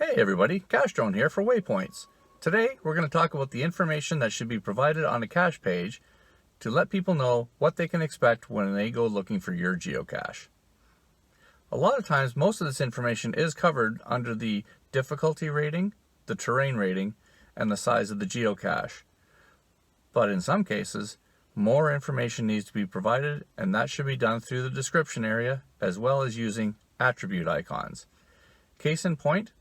Hey everybody, Cash Drone here for Waypoints. Today we're going to talk about the information that should be provided on a cache page to let people know what they can expect when they go looking for your geocache. A lot of times most of this information is covered under the difficulty rating, the terrain rating, and the size of the geocache. But in some cases, more information needs to be provided, and that should be done through the description area as well as using attribute icons. Case in point,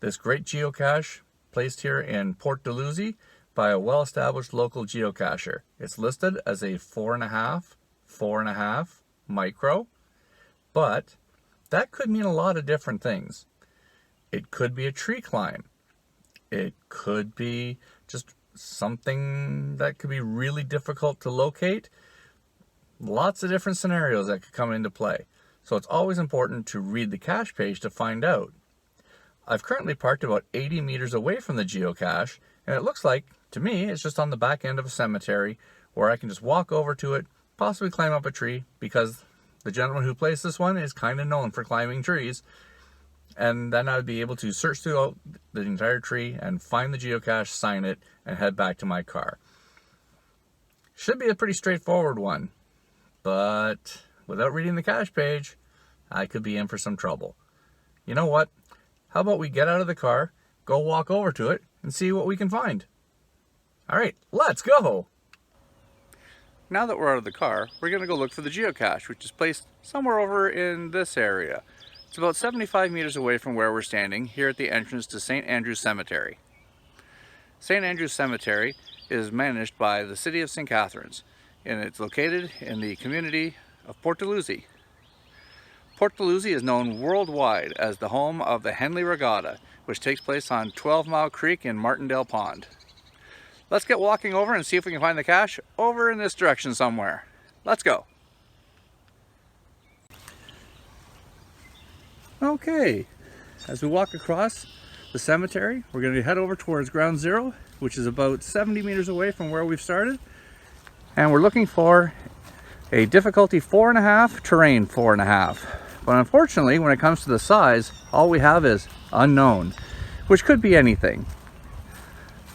this great geocache placed here in Port Dalhousie by a well-established local geocacher. It's listed as a 4.5 micro, but that could mean a lot of different things. It could be a tree climb. It could be just something that could be really difficult to locate. Lots of different scenarios that could come into play. So it's always important to read the cache page to find out. I've currently parked about 80 meters away from the geocache, and it looks like, to me, it's just on the back end of a cemetery where I can just walk over to it, possibly climb up a tree, because the gentleman who placed this one is kind of known for climbing trees. And then I'd be able to search throughout the entire tree and find the geocache, sign it, and head back to my car. Should be a pretty straightforward one, but without reading the cache page, I could be in for some trouble. You know what? How about we get out of the car, go walk over to it, and see what we can find? Alright, let's go! Now that we're out of the car, we're going to go look for the geocache, which is placed somewhere over in this area. It's about 75 meters away from where we're standing, here at the entrance to St. Andrew's Cemetery. St. Andrew's Cemetery is managed by the City of St. Catharines, and it's located in the community of Port Dalhousie. Port Dalhousie is known worldwide as the home of the Henley Regatta, which takes place on 12 Mile Creek in Martindale Pond. Let's get walking over and see if we can find the cache over in this direction somewhere. Let's go. Okay, as we walk across the cemetery, we're going to head over towards Ground Zero, which is about 70 meters away from where we've started. And we're looking for a difficulty 4.5, terrain 4.5. But unfortunately, when it comes to the size, all we have is unknown, which could be anything.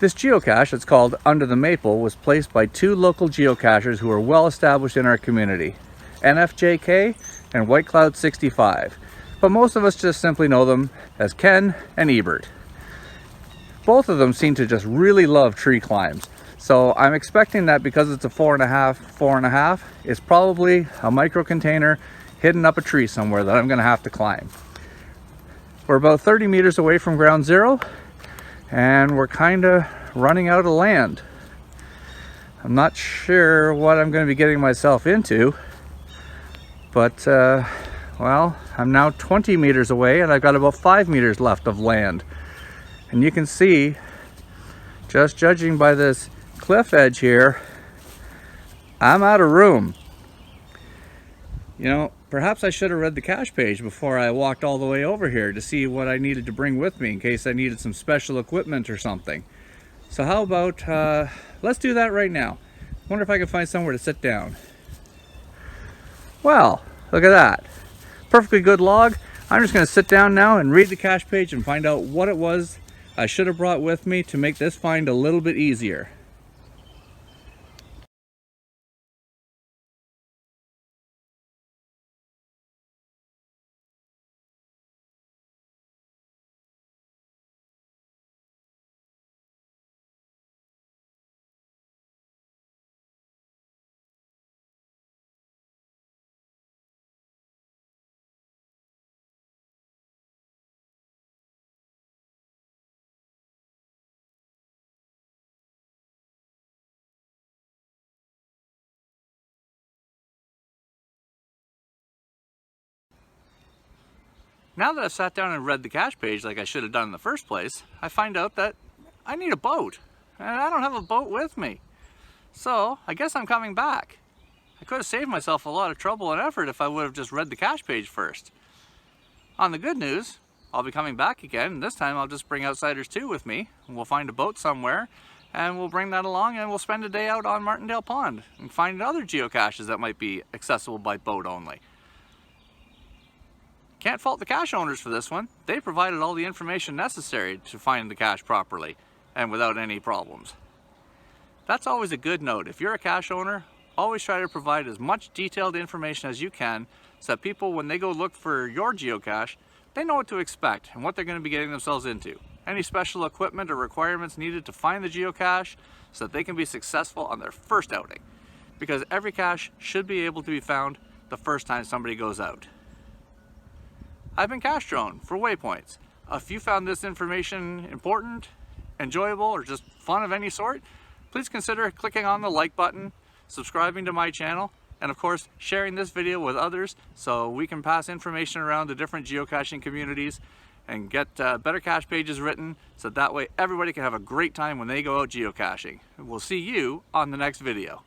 This geocache, it's called Under the Maple, was placed by two local geocachers who are well established in our community, NFJK and White Cloud 65. But most of us just simply know them as Ken and Ebert. Both of them seem to just really love tree climbs. So I'm expecting that because it's a 4.5, it's probably a micro container hidden up a tree somewhere that I'm going to have to climb. We're about 30 meters away from Ground Zero, and we're kind of running out of land. I'm not sure what I'm going to be getting myself into, but well, I'm now 20 meters away and I've got about 5 meters left of land. And you can see, just judging by this cliff edge here, I'm out of room. You know, perhaps I should have read the cache page before I walked all the way over here to see what I needed to bring with me in case I needed some special equipment or something. So how about, let's do that right now. Wonder if I can find somewhere to sit down. Well, look at that. Perfectly good log. I'm just going to sit down now and read the cache page and find out what it was I should have brought with me to make this find a little bit easier. Now that I've sat down and read the cache page like I should have done in the first place, I find out that I need a boat, and I don't have a boat with me. So I guess I'm coming back. I could have saved myself a lot of trouble and effort if I would have just read the cache page first. On the good news, I'll be coming back again, and this time I'll just bring Outsiders 2 with me, and we'll find a boat somewhere, and we'll bring that along and we'll spend a day out on Martindale Pond and find other geocaches that might be accessible by boat only. Can't fault the cache owners for this one. They provided all the information necessary to find the cache properly and without any problems. That's always a good note. If you're a cache owner, always try to provide as much detailed information as you can so that people, when they go look for your geocache, they know what to expect and what they're going to be getting themselves into. Any special equipment or requirements needed to find the geocache so that they can be successful on their first outing. Because every cache should be able to be found the first time somebody goes out. I've been Cache Drone for Waypoints. If you found this information important, enjoyable, or just fun of any sort, please consider clicking on the like button, subscribing to my channel, and of course sharing this video with others so we can pass information around the different geocaching communities and get better cache pages written so that way everybody can have a great time when they go out geocaching. We'll see you on the next video.